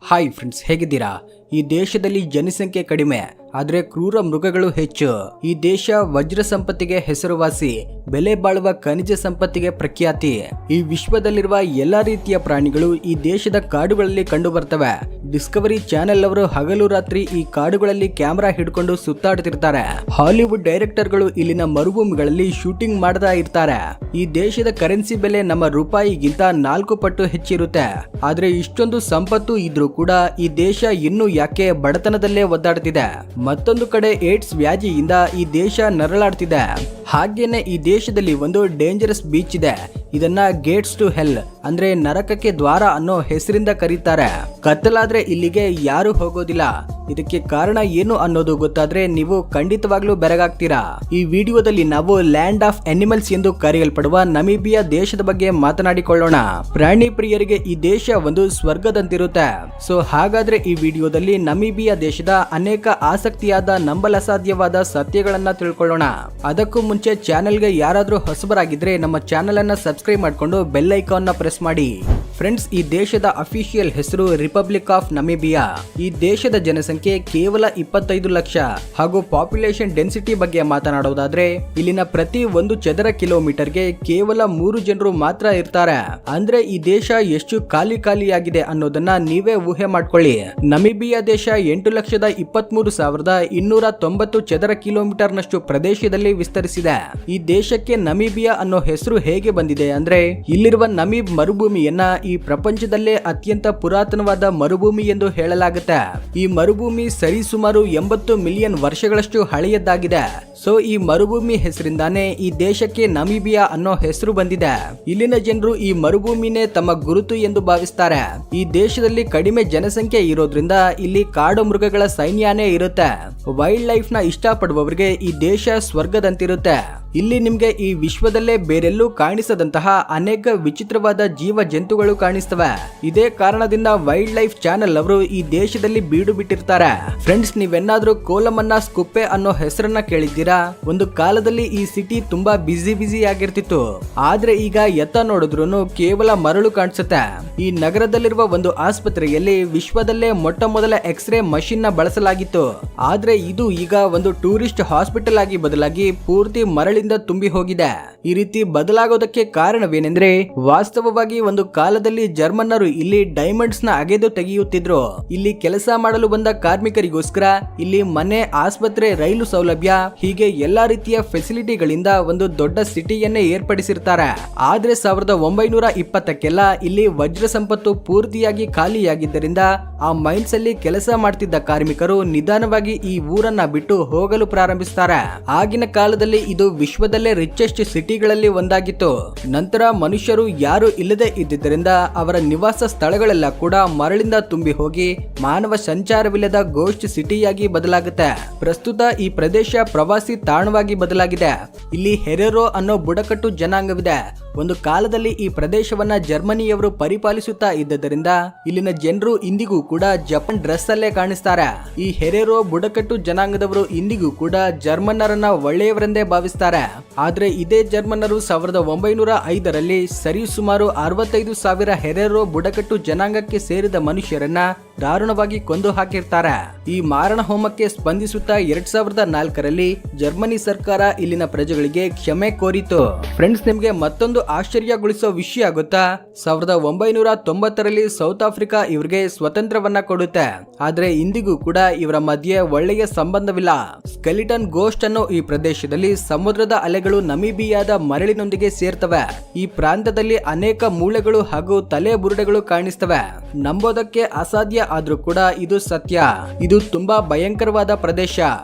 Hi friends, ಹೇಗಿದ್ದೀರಾ? ಈ ದೇಶದಲ್ಲಿ ಜನಸಂಖ್ಯೆ ಕಡಿಮೆ, ಆದರೆ ಕ್ರೂರ ಮೃಗಗಳು ಹೆಚ್ಚು. ಈ ದೇಶ ವಜ್ರ ಸಂಪತ್ತಿಗೆ ಹೆಸರುವಾಸಿ, ಬೆಲೆ ಬಾಳುವ ಖನಿಜ ಸಂಪತ್ತಿಗೆ ಪ್ರಖ್ಯಾತಿ. ಈ ವಿಶ್ವದಲ್ಲಿರುವ ಎಲ್ಲಾ ರೀತಿಯ ಪ್ರಾಣಿಗಳು ಈ ದೇಶದ ಕಾಡುಗಳಲ್ಲಿ ಕಂಡು ಬರ್ತವೆ. ಡಿಸ್ಕವರಿ ಚಾನೆಲ್ ಅವರು ಹಗಲು ರಾತ್ರಿ ಈ ಕಾಡುಗಳಲ್ಲಿ ಕ್ಯಾಮೆರಾ ಹಿಡ್ಕೊಂಡು ಸುತ್ತಾಡ್ತಿರ್ತಾರೆ. ಹಾಲಿವುಡ್ ಡೈರೆಕ್ಟರ್ಗಳು ಇಲ್ಲಿನ ಮರುಭೂಮಿಗಳಲ್ಲಿ ಶೂಟಿಂಗ್ ಮಾಡ್ತಾ ಇರ್ತಾರೆ. ಈ ದೇಶದ ಕರೆನ್ಸಿ ಬೆಲೆ ನಮ್ಮ ರೂಪಾಯಿಗಿಂತ 4 ಪಟ್ಟು ಹೆಚ್ಚಿರುತ್ತೆ. ಆದ್ರೆ ಇಷ್ಟೊಂದು ಸಂಪತ್ತು ಇದ್ರೂ ಕೂಡ ಈ ದೇಶ ಇನ್ನೂ ಯಾಕೆ ಬಡತನದಲ್ಲೇ ಒದ್ದಾಡ್ತಿದೆ? ಮತ್ತೊಂದು ಕಡೆ ಏಡ್ಸ್ ವ್ಯಾಧಿಯಿಂದ ಈ ದೇಶ ನರಳಾಡ್ತಿದೆ. ಹಾಗೇನೆ ಈ ದೇಶದಲ್ಲಿ ಒಂದು ಡೇಂಜರಸ್ ಬೀಚ್ ಇದೆ. ಇದನ್ನ ಗೇಟ್ಸ್ ಟು ಹೆಲ್ ಅಂದ್ರೆ ನರಕಕ್ಕೆ ದ್ವಾರ ಅನ್ನೋ ಹೆಸರಿಂದ ಕರೀತಾರೆ. ಕತ್ತಲಾದ್ರೆ ಇಲ್ಲಿಗೆ ಯಾರು ಹೋಗೋದಿಲ್ಲ. ಇದಕ್ಕೆ ಕಾರಣ ಏನು ಅನ್ನೋದು ಗೊತ್ತಾದ್ರೆ ನೀವು ಖಂಡಿತವಾಗ್ಲೂ ಬೆರಗಾಗ್ತೀರಾ. ಈ ವಿಡಿಯೋದಲ್ಲಿ ನಾವು ಲ್ಯಾಂಡ್ ಆಫ್ ಅನಿಮಲ್ಸ್ ಎಂದು ಕರೆಯಲ್ಪಡುವ ನಮೀಬಿಯಾ ದೇಶದ ಬಗ್ಗೆ ಮಾತನಾಡಿಕೊಳ್ಳೋಣ. ಪ್ರಾಣಿ ಪ್ರಿಯರಿಗೆ ಈ ದೇಶ ಒಂದು ಸ್ವರ್ಗದಂತಿರುತ್ತೆ. ಸೊ ಹಾಗಾದ್ರೆ ಈ ವಿಡಿಯೋದಲ್ಲಿ ನಮೀಬಿಯಾ ದೇಶದ ಅನೇಕ ಆಸಕ್ತಿಯಾದ ನಂಬಲಸಾಧ್ಯವಾದ ಸತ್ಯಗಳನ್ನ ತಿಳ್ಕೊಳ್ಳೋಣ. ಅದಕ್ಕೂ ಮುಂಚೆ ಚಾನೆಲ್ಗೆ ಯಾರಾದ್ರೂ ಹೊಸಬರಾಗಿದ್ರೆ ನಮ್ಮ ಚಾನೆಲ್ ಅನ್ನ ಸಬ್ಸ್ಕ್ರೈಬ್ ಮಾಡ್ಕೊಂಡು ಬೆಲ್ ಐಕಾನ್ ನ ಪ್ರೆಸ್ ಮಾಡಿ. ಫ್ರೆಂಡ್ಸ್, ಈ ದೇಶದ ಅಫಿಷಿಯಲ್ ಹೆಸರು ರಿಪಬ್ಲಿಕ್ ಆಫ್ ನಮೀಬಿಯಾ. ಈ ದೇಶದ ಜನಸಂಖ್ಯೆ ಕೇವಲ 25 ಲಕ್ಷ ಹಾಗೂ ಪಾಪ್ಯುಲೇಷನ್ ಡೆನ್ಸಿಟಿ ಬಗ್ಗೆ ಮಾತನಾಡೋದಾದ್ರೆ ಇಲ್ಲಿನ ಪ್ರತಿ 1 ಚದರ ಕಿಲೋಮೀಟರ್ಗೆ ಕೇವಲ 3 ಜನರು ಮಾತ್ರ ಇರ್ತಾರೆ. ಅಂದ್ರೆ ಈ ದೇಶ ಎಷ್ಟು ಖಾಲಿಯಾಗಿದೆ ಅನ್ನೋದನ್ನ ನೀವೇ ಊಹೆ ಮಾಡ್ಕೊಳ್ಳಿ. ನಮೀಬಿಯಾ ದೇಶ 8,23,290 ಚದರ ಕಿಲೋಮೀಟರ್ ನಷ್ಟು ಪ್ರದೇಶದಲ್ಲಿ ವಿಸ್ತರಿಸಿದೆ. ಈ ದೇಶಕ್ಕೆ ನಮೀಬಿಯಾ ಅನ್ನೋ ಹೆಸರು ಹೇಗೆ ಬಂದಿದೆ ಅಂದ್ರೆ ಇಲ್ಲಿರುವ ನಮೀಬ್ ಮರುಭೂಮಿಯನ್ನ ಈ ಪ್ರಪಂಚದಲ್ಲೇ ಅತ್ಯಂತ ಪುರಾತನವಾದ ಮರುಭೂಮಿ ಎಂದು ಹೇಳಲಾಗುತ್ತೆ. ಈ ಮರುಭೂಮಿ ಸರಿಸುಮಾರು 80 ಮಿಲಿಯನ್ ವರ್ಷಗಳಷ್ಟು ಹಳೆಯದ್ದಾಗಿದೆ. ಸೊ ಈ ಮರುಭೂಮಿ ಹೆಸರಿಂದಾನೇ ಈ ದೇಶಕ್ಕೆ ನಮೀಬಿಯಾ ಅನ್ನೋ ಹೆಸರು ಬಂದಿದೆ. ಇಲ್ಲಿನ ಜನರು ಈ ಮರುಭೂಮಿನೇ ತಮ್ಮ ಗುರುತು ಎಂದು ಭಾವಿಸ್ತಾರೆ. ಈ ದೇಶದಲ್ಲಿ ಕಡಿಮೆ ಜನಸಂಖ್ಯೆ ಇರೋದ್ರಿಂದ ಇಲ್ಲಿ ಕಾಡು ಮೃಗಗಳ ಸೈನ್ಯನೇ ಇರುತ್ತೆ. ವೈಲ್ಡ್ ಲೈಫ್ ನ ಇಷ್ಟಪಡುವವರಿಗೆ ಈ ದೇಶ ಸ್ವರ್ಗದಂತಿರುತ್ತೆ. ಇಲ್ಲಿ ನಿಮ್ಗೆ ಈ ವಿಶ್ವದಲ್ಲೇ ಬೇರೆಲ್ಲೂ ಕಾಣಿಸದಂತಹ ಅನೇಕ ವಿಚಿತ್ರವಾದ ಜೀವ ಜಂತುಗಳು ಕಾಣಿಸ್ತವೆ. ಇದೇ ಕಾರಣದಿಂದ ವೈಲ್ಡ್ ಲೈಫ್ ಚಾನೆಲ್ ಅವರು ಈ ದೇಶದಲ್ಲಿ ಬೀಡು ಬಿಟ್ಟಿರ್ತಾರೆ. ಫ್ರೆಂಡ್ಸ್, ನೀವೆನ್ನಾದ್ರೂ ಕೋಲಮನ್ನಾಸ್ ಕುಪ್ಪೆ ಅನ್ನೋ ಹೆಸರನ್ನ ಕೇಳಿದ್ದೀರಾ? ಒಂದು ಕಾಲದಲ್ಲಿ ಈ ಸಿಟಿ ತುಂಬಾ ಬಿಸಿ ಆಗಿರ್ತಿತ್ತು. ಆದ್ರೆ ಈಗ ಎತ್ತ ನೋಡಿದ್ರು ಕೇವಲ ಮರಳು ಕಾಣಿಸುತ್ತೆ. ಈ ನಗರದಲ್ಲಿರುವ ಒಂದು ಆಸ್ಪತ್ರೆಯಲ್ಲಿ ವಿಶ್ವದಲ್ಲೇ ಮೊಟ್ಟ ಮೊದಲ ಎಕ್ಸ್ರೇ ಮಷಿನ್ ನ ಬಳಸಲಾಗಿತ್ತು. ಆದ್ರೆ ಇದು ಈಗ ಒಂದು ಟೂರಿಸ್ಟ್ ಹಾಸ್ಪಿಟಲ್ ಆಗಿ ಬದಲಾಗಿ ಪೂರ್ತಿ ಮರಳಿಂದ ತುಂಬಿ ಹೋಗಿದೆ. ಈ ರೀತಿ ಬದಲಾಗೋದಕ್ಕೆ ಕಾರಣವೇನೆಂದ್ರೆ ವಾಸ್ತವವಾಗಿ ಒಂದು ಕಾಲದಲ್ಲಿ ಜರ್ಮನ್ನರು ಇಲ್ಲಿ ಡೈಮಂಡ್ಸ್ ನ ಅಗೆದು ತೆಗೆಯುತ್ತಿದ್ರು. ಇಲ್ಲಿ ಕೆಲಸ ಮಾಡಲು ಬಂದ ಕಾರ್ಮಿಕರಿಗೋಸ್ಕರ ಇಲ್ಲಿ ಮನೆ, ಆಸ್ಪತ್ರೆ, ರೈಲು ಸೌಲಭ್ಯ ಹೀಗೆ ಎಲ್ಲಾ ರೀತಿಯ ಫೆಸಿಲಿಟಿಗಳಿಂದ ಒಂದು ದೊಡ್ಡ ಸಿಟಿಯನ್ನೇ ಏರ್ಪಡಿಸಿರ್ತಾರೆ. ಆದ್ರೆ 1920ಕ್ಕೆಲ್ಲ ಇಲ್ಲಿ ವಜ್ರ ಸಂಪತ್ತು ಪೂರ್ತಿಯಾಗಿ ಖಾಲಿಯಾಗಿದ್ದರಿಂದ ಆ ಮೈನ್ಸ್ ಅಲ್ಲಿ ಕೆಲಸ ಮಾಡ್ತಿದ್ದ ಕಾರ್ಮಿಕರು ನಿಧಾನವಾಗಿ ಈ ಊರನ್ನ ಬಿಟ್ಟು ಹೋಗಲು ಪ್ರಾರಂಭಿಸ್ತಾರೆ. ಆಗಿನ ಕಾಲದಲ್ಲಿ ಇದು ವಿಶ್ವದಲ್ಲೇ ರಿಚೆಸ್ಟ್ ಸಿಟಿಗಳಲ್ಲಿ ಒಂದಾಗಿತ್ತು. ನಂತರ ಮನುಷ್ಯರು ಯಾರು ಇಲ್ಲದೆ ಇದ್ದಿದ್ದರಿಂದ ಅವರ ನಿವಾಸ ಸ್ಥಳಗಳೆಲ್ಲ ಕೂಡ ಮರಳಿಂದ ತುಂಬಿ ಹೋಗಿ ಮಾನವ ಸಂಚಾರವಿಲ್ಲದ ಗೋಸ್ಟ್ ಸಿಟಿಯಾಗಿ ಬದಲಾಗುತ್ತೆ. ಪ್ರಸ್ತುತ ಈ ಪ್ರದೇಶ ಪ್ರವಾಸಿ ತಾಣವಾಗಿ ಬದಲಾಗಿದೆ. ಇಲ್ಲಿ ಹೆರೆರೋ ಅನ್ನೋ ಬುಡಕಟ್ಟು ಜನಾಂಗವಿದೆ. ಒಂದು ಕಾಲದಲ್ಲಿ ಈ ಪ್ರದೇಶವನ್ನ ಜರ್ಮನಿಯವರು ಪರಿಪಾಲಿಸುತ್ತಾ ಇದ್ದರಿಂದ ಇಲ್ಲಿನ ಜನರು ಇಂದಿಗೂ ಕೂಡ ಜಪಾನ್ ಡ್ರೆಸ್ ಅಲ್ಲೇ ಕಾಣಿಸ್ತಾರೆ. ಈ ಹೆರೆರೋ ಬುಡಕಟ್ಟು ಜನಾಂಗದವರು ಇಂದಿಗೂ ಕೂಡ ಜರ್ಮನ್ನರನ್ನ ಒಳ್ಳೆಯವರೆಂದೇ ಭಾವಿಸ್ತಾರೆ. ಆದ್ರೆ ಇದೇ ಜರ್ಮನ್ನರು 1905ರಲ್ಲಿ ಸರಿಸುಮಾರು 65,000 ಹೆರೆರೋ ಬುಡಕಟ್ಟು ಜನಾಂಗಕ್ಕೆ ಸೇರಿದ ಮನುಷ್ಯರನ್ನ ದಾರುಣವಾಗಿ ಕೊಂದು ಹಾಕಿರ್ತಾರೆ. ಈ ಮಾರಣ ಹೋಮಕ್ಕೆ ಸ್ಪಂದಿಸುತ್ತಾ 2004ರಲ್ಲಿ ಜರ್ಮನಿ ಸರ್ಕಾರ ಇಲ್ಲಿನ ಪ್ರಜೆಗಳಿಗೆ ಕ್ಷಮೆ ಕೋರಿತು. ಫ್ರೆಂಡ್ಸ್, ನಿಮ್ಗೆ ಮತ್ತೊಂದು ಆಶ್ಚರ್ಯಗೊಳಿಸೋ ವಿಷಯ ಗೊತ್ತಾ? 1990ರಲ್ಲಿ ಸೌತ್ ಆಫ್ರಿಕಾ ಇವರಿಗೆ ಸ್ವತಂತ್ರವನ್ನ ಕೊಡುತ್ತೆ. ಆದ್ರೆ ಇಂದಿಗೂ ಕೂಡ ಇವರ ಮಧ್ಯೆ ಒಳ್ಳೆಯ ಸಂಬಂಧವಿಲ್ಲ. ಸ್ಕೆಲಿಟನ್ ಗೋಸ್ಟ್ ಅನ್ನೋ ಈ ಪ್ರದೇಶದಲ್ಲಿ ಸಮುದ್ರದ ಅಲೆಗಳು ನಮೀಬಿಯಾದ ಮರಳಿನೊಂದಿಗೆ ಸೇರ್ತವೆ. ಈ ಪ್ರಾಂತದಲ್ಲಿ ಅನೇಕ ಮೂಳೆಗಳು ಹಾಗೂ ತಲೆ ಬುರುಡೆಗಳು ಕಾಣಿಸ್ತವೆ. ನಂಬೋದಕ್ಕೆ ಅಸಾಧ್ಯ ಆದ್ರೂ ಕೂಡ ಇದು ಸತ್ಯ. ಇದು ತುಂಬಾ ಭಯಂಕರವಾದ ಪ್ರದೇಶ.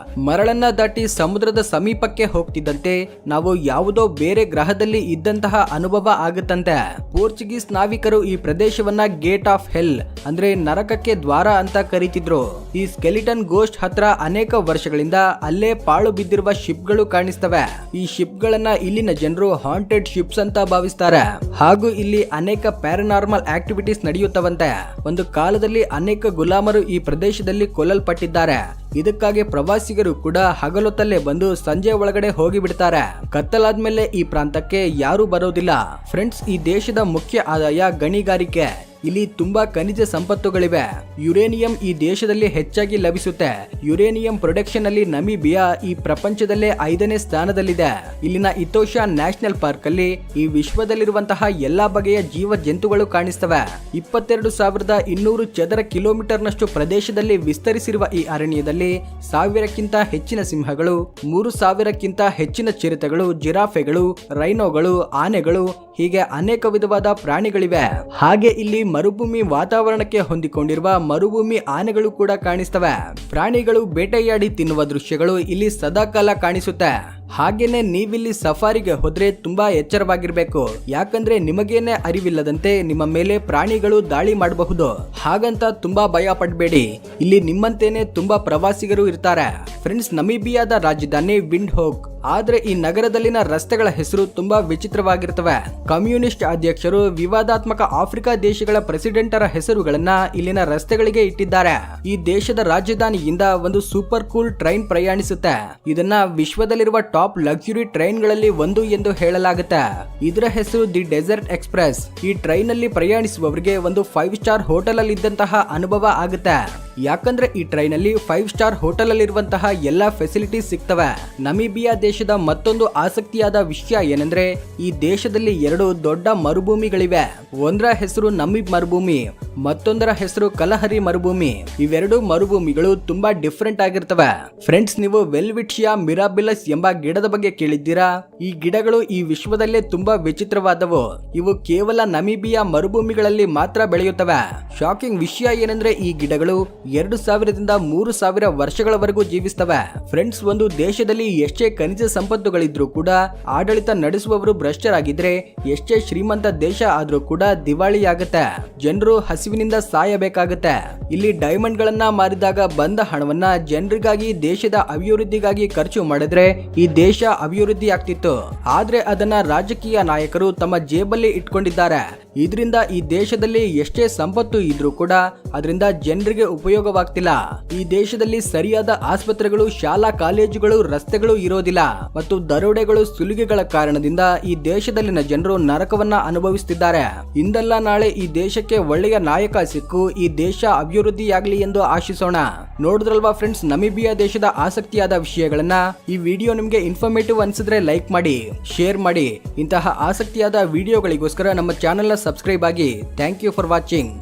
ಮರಳನ್ನ ದಾಟಿ ಸಮುದ್ರದ ಸಮೀಪಕ್ಕೆ ಹೋಗ್ತಿದ್ದಂತೆ ನಾವು ಯಾವುದೋ ಬೇರೆ ಗ್ರಹದಲ್ಲಿ ಇದ್ದಂತಹ ಅನುಭವ ಆಗುತ್ತಂತೆ. ಪೋರ್ಚುಗೀಸ್ ನಾವಿಕರು ಈ ಪ್ರದೇಶವನ್ನ ಗೇಟ್ ಆಫ್ ಹೆಲ್ ಅಂದ್ರೆ ನರಕಕ್ಕೆ ದ್ವಾರ ಅಂತ ಕರೀತಿದ್ರು. ಈ ಸ್ಕೆಲಿಟನ್ ಗೋಸ್ಟ್ ಹತ್ರ ಅನೇಕ ವರ್ಷಗಳಿಂದ ಅಲ್ಲೇ ಪಾಳು ಬಿದ್ದಿರುವ ಶಿಪ್ ಗಳು ಕಾಣಿಸ್ತವೆ. ಈ ಶಿಪ್ ಗಳನ್ನ ಇಲ್ಲಿನ ಜನರು ಹಾಂಟೆಡ್ ಶಿಪ್ಸ್ ಅಂತ ಭಾವಿಸ್ತಾರೆ. ಹಾಗೂ ಇಲ್ಲಿ ಅನೇಕ ಪ್ಯಾರಾನಾರ್ಮಲ್ ಆಕ್ಟಿವಿಟೀಸ್ ನಡೆಯುತ್ತವಂತೆ. ಒಂದು ಕಾಲದಲ್ಲಿ ಅನೇಕ ಗುಲಾಮರು ಈ ಪ್ರದೇಶದಲ್ಲಿ ಕೊಲ್ಲಲ್ಪಟ್ಟಿದ್ದಾರೆ. ಇದಕ್ಕಾಗಿ ಪ್ರವಾಸಿಗರು ಕೂಡ ಹಗಲೊತ್ತಲ್ಲೇ ಬಂದು ಸಂಜೆ ಒಳಗಡೆ ಹೋಗಿ ಬಿಡ್ತಾರೆ. ಕತ್ತಲಾದ್ಮೇಲೆ ಈ ಪ್ರಾಂತಕ್ಕೆ ಯಾರು ಬರೋದಿಲ್ಲ. ಫ್ರೆಂಡ್ಸ್, ಈ ದೇಶದ ಮುಖ್ಯ ಆದಾಯ ಗಣಿಗಾರಿಕೆ. ಇಲ್ಲಿ ತುಂಬಾ ಖನಿಜ ಸಂಪತ್ತುಗಳಿವೆ. ಯುರೇನಿಯಂ ಈ ದೇಶದಲ್ಲಿ ಹೆಚ್ಚಾಗಿ ಲಭಿಸುತ್ತೆ. ಯುರೇನಿಯಂ ಪ್ರೊಡಕ್ಷನ್ ಅಲ್ಲಿ ನಮಿಬಿಯಾ ಈ ಪ್ರಪಂಚದಲ್ಲೇ 5ನೇ ಸ್ಥಾನದಲ್ಲಿದೆ. ಇಲ್ಲಿನ ಇತೋಷಾ ನ್ಯಾಷನಲ್ ಪಾರ್ಕ್ ಅಲ್ಲಿ ಈ ವಿಶ್ವದಲ್ಲಿರುವಂತಹ ಎಲ್ಲಾ ಬಗೆಯ ಜೀವ ಜಂತುಗಳು ಕಾಣಿಸ್ತವೆ. 22,200 ಚದರ ಕಿಲೋಮೀಟರ್ನಷ್ಟು ಪ್ರದೇಶದಲ್ಲಿ ವಿಸ್ತರಿಸಿರುವ ಈ ಅರಣ್ಯದಲ್ಲಿ 1000ಕ್ಕಿಂತ ಹೆಚ್ಚಿನ ಸಿಂಹಗಳು, 3,000ಕ್ಕಿಂತ ಹೆಚ್ಚಿನ ಚಿರತೆಗಳು, ಜಿರಾಫೆಗಳು, ರೈನೋಗಳು, ಆನೆಗಳು ಹೀಗೆ ಅನೇಕ ವಿಧವಾದ ಪ್ರಾಣಿಗಳಿವೆ. ಹಾಗೆ ಇಲ್ಲಿ ಮರುಭೂಮಿ ವಾತಾವರಣಕ್ಕೆ ಹೊಂದಿಕೊಂಡಿರುವ ಮರುಭೂಮಿ ಆನೆಗಳು ಕೂಡ ಕಾಣಿಸ್ತವೆ. ಪ್ರಾಣಿಗಳು ಬೇಟೆಯಾಡಿ ತಿನ್ನುವ ದೃಶ್ಯಗಳು ಇಲ್ಲಿ ಸದಾಕಾಲ ಕಾಣಿಸುತ್ತೆ. ಹಾಗೇನೆ ನೀವಿಲ್ಲಿ ಸಫಾರಿಗೆ ಹೋದ್ರೆ ತುಂಬಾ ಎಚ್ಚರವಾಗಿರ್ಬೇಕು. ಯಾಕಂದ್ರೆ ನಿಮಗೇನೆ ಅರಿವಿಲ್ಲದಂತೆ ನಿಮ್ಮ ಮೇಲೆ ಪ್ರಾಣಿಗಳು ದಾಳಿ ಮಾಡಬಹುದು. ಹಾಗಂತ ತುಂಬಾ ಭಯ ಪಡಬೇಡಿ. ಇಲ್ಲಿ ನಿಮ್ಮಂತೇನೆ ತುಂಬಾ ಪ್ರವಾಸಿಗರು ಇರ್ತಾರೆ. ಫ್ರೆಂಡ್ಸ್, ನಮಿಬಿಯಾದ ರಾಜಧಾನಿ ವಿಂಡ್ ಹೋಕ್. ಆದ್ರೆ ಈ ನಗರದಲ್ಲಿನ ರಸ್ತೆಗಳ ಹೆಸರು ತುಂಬಾ ವಿಚಿತ್ರವಾಗಿರ್ತವೆ. ಕಮ್ಯುನಿಸ್ಟ್ ಅಧ್ಯಕ್ಷರು ವಿವಾದಾತ್ಮಕ ಆಫ್ರಿಕಾ ದೇಶಗಳ ಪ್ರೆಸಿಡೆಂಟರ ಹೆಸರುಗಳನ್ನ ಇಲ್ಲಿನ ರಸ್ತೆಗಳಿಗೆ ಇಟ್ಟಿದ್ದಾರೆ. ಈ ದೇಶದ ರಾಜಧಾನಿಯಿಂದ ಒಂದು ಸೂಪರ್ ಕೂಲ್ ಟ್ರೈನ್ ಪ್ರಯಾಣಿಸುತ್ತೆ. ಇದನ್ನ ವಿಶ್ವದಲ್ಲಿರುವ ಟಾಪ್ ಲಕ್ಸುರಿ ಟ್ರೈನ್ ಗಳಲ್ಲಿ ಒಂದು ಎಂದು ಹೇಳಲಾಗುತ್ತೆ. ಇದರ ಹೆಸರು ದಿ ಡೆಸರ್ಟ್ ಎಕ್ಸ್ಪ್ರೆಸ್. ಈ ಟ್ರೈನ್ ಅಲ್ಲಿ ಪ್ರಯಾಣಿಸುವವರಿಗೆ ಒಂದು 5 ಸ್ಟಾರ್ ಹೋಟೆಲ್ ಅಲ್ಲಿ ಇದ್ದಂತಹ ಅನುಭವ ಆಗುತ್ತೆ. ಯಾಕಂದ್ರೆ ಈ ಟ್ರೈನ್ ಅಲ್ಲಿ 5 ಸ್ಟಾರ್ ಹೋಟೆಲ್ ಅಲ್ಲಿರುವಂತಹ ಎಲ್ಲಾ ಫೆಸಿಲಿಟೀಸ್ ಸಿಗ್ತವೆ. ನಮಿಬಿಯಾ ದೇಶದ ಮತ್ತೊಂದು ಆಸಕ್ತಿಯಾದ ವಿಷಯ ಏನಂದ್ರೆ ಈ ದೇಶದಲ್ಲಿ 2 ದೊಡ್ಡ ಮರುಭೂಮಿಗಳಿವೆ. ಒಂದರ ಹೆಸರು ನಮಿಬ್ ಮರುಭೂಮಿ, ಮತ್ತೊಂದರ ಹೆಸರು ಕಲಹರಿ ಮರುಭೂಮಿ. ಇವೆರಡು ಮರುಭೂಮಿಗಳು ತುಂಬಾ ಡಿಫರೆಂಟ್ ಆಗಿರ್ತವೆ. ಫ್ರೆಂಡ್ಸ್, ನೀವು ವೆಲ್ವಿಟಿಯಾ ಮಿರಾಬಿಲಸ್ ಎಂಬ ಗಿಡದ ಬಗ್ಗೆ ಕೇಳಿದ್ದೀರಾ? ಈ ಗಿಡಗಳು ಈ ವಿಶ್ವದಲ್ಲೇ ತುಂಬಾ ವಿಚಿತ್ರವಾದವು. ಇವು ಕೇವಲ ನಮಿಬಿಯಾ ಮರುಭೂಮಿಗಳಲ್ಲಿ ಮಾತ್ರ ಬೆಳೆಯುತ್ತವೆ. ಶಾಕಿಂಗ್ ವಿಷಯ ಏನಂದ್ರೆ ಈ ಗಿಡಗಳು 2000ದಿಂದ 3000 ವರ್ಷಗಳವರೆಗೂ ಜೀವಿಸ್ತವೆ. ಫ್ರೆಂಡ್ಸ್, ಒಂದು ದೇಶದಲ್ಲಿ ಎಷ್ಟೇ ಖನಿಜ ಸಂಪತ್ತುಗಳಿದ್ರೂ ಕೂಡ ಆಡಳಿತ ನಡೆಸುವವರು ಭ್ರಷ್ಟರಾಗಿದ್ರೆ ಎಷ್ಟೇ ಶ್ರೀಮಂತ ದೇಶ ಆದ್ರೂ ಕೂಡ ದಿವಾಳಿಯಾಗುತ್ತೆ. ಜನರು ಹಸಿವಿನಿಂದ ಸಾಯಬೇಕಾಗುತ್ತೆ. ಇಲ್ಲಿ ಡೈಮಂಡ್ ಗಳನ್ನ ಮಾರಿದಾಗ ಬಂದ ಹಣವನ್ನ ಜನರಿಗಾಗಿ, ದೇಶದ ಅಭಿವೃದ್ಧಿಗಾಗಿ ಖರ್ಚು ಮಾಡಿದ್ರೆ ಈ ದೇಶ ಅಭಿವೃದ್ಧಿ ಆಗ್ತಿತ್ತು. ಆದ್ರೆ ಅದನ್ನ ರಾಜಕೀಯ ನಾಯಕರು ತಮ್ಮ ಜೇಬಲ್ಲಿ ಇಟ್ಕೊಂಡಿದ್ದಾರೆ. ಇದರಿಂದ ಈ ದೇಶದಲ್ಲಿ ಎಷ್ಟೇ ಸಂಪತ್ತು ಇದ್ರೂ ಕೂಡ ಅದರಿಂದ ಜನರಿಗೆ ಉಪಯೋಗವಾಗ್ತಿಲ್ಲ. ಈ ದೇಶದಲ್ಲಿ ಸರಿಯಾದ ಆಸ್ಪತ್ರೆಗಳು, ಶಾಲಾ ಕಾಲೇಜುಗಳು, ರಸ್ತೆಗಳು ಇರೋದಿಲ್ಲ ಮತ್ತು ದರೋಡೆಗಳು, ಸುಲಿಗೆಗಳ ಕಾರಣದಿಂದ ಈ ದೇಶದಲ್ಲಿನ ಜನರು ನರಕವನ್ನ ಅನುಭವಿಸುತ್ತಿದ್ದಾರೆ. ಇಂದಲ್ಲ ನಾಳೆ ಈ ದೇಶಕ್ಕೆ ಒಳ್ಳೆಯ ನಾಯಕ ಸಿಕ್ಕು ಈ ದೇಶ ಅಭಿವೃದ್ಧಿಯಾಗಲಿ ಎಂದು ಆಶಿಸೋಣ. ನೋಡಿದ್ರಲ್ವಾ ಫ್ರೆಂಡ್ಸ್, ನಮಿಬಿಯಾ ದೇಶದ ಆಸಕ್ತಿಯಾದ ವಿಷಯಗಳನ್ನ. ಈ ವಿಡಿಯೋ ನಿಮ್ಗೆ ಇನ್ಫಾರ್ಮೇಟಿವ್ ಅನ್ಸಿದ್ರೆ ಲೈಕ್ ಮಾಡಿ, ಶೇರ್ ಮಾಡಿ. ಇಂತಹ ಆಸಕ್ತಿಯಾದ ವಿಡಿಯೋಗಳಿಗೋಸ್ಕರ ನಮ್ಮ ಚಾನೆಲ್ ನ ಸಬ್ಸ್ಕ್ರೈಬ್ ಆಗಿ. Thank you for watching.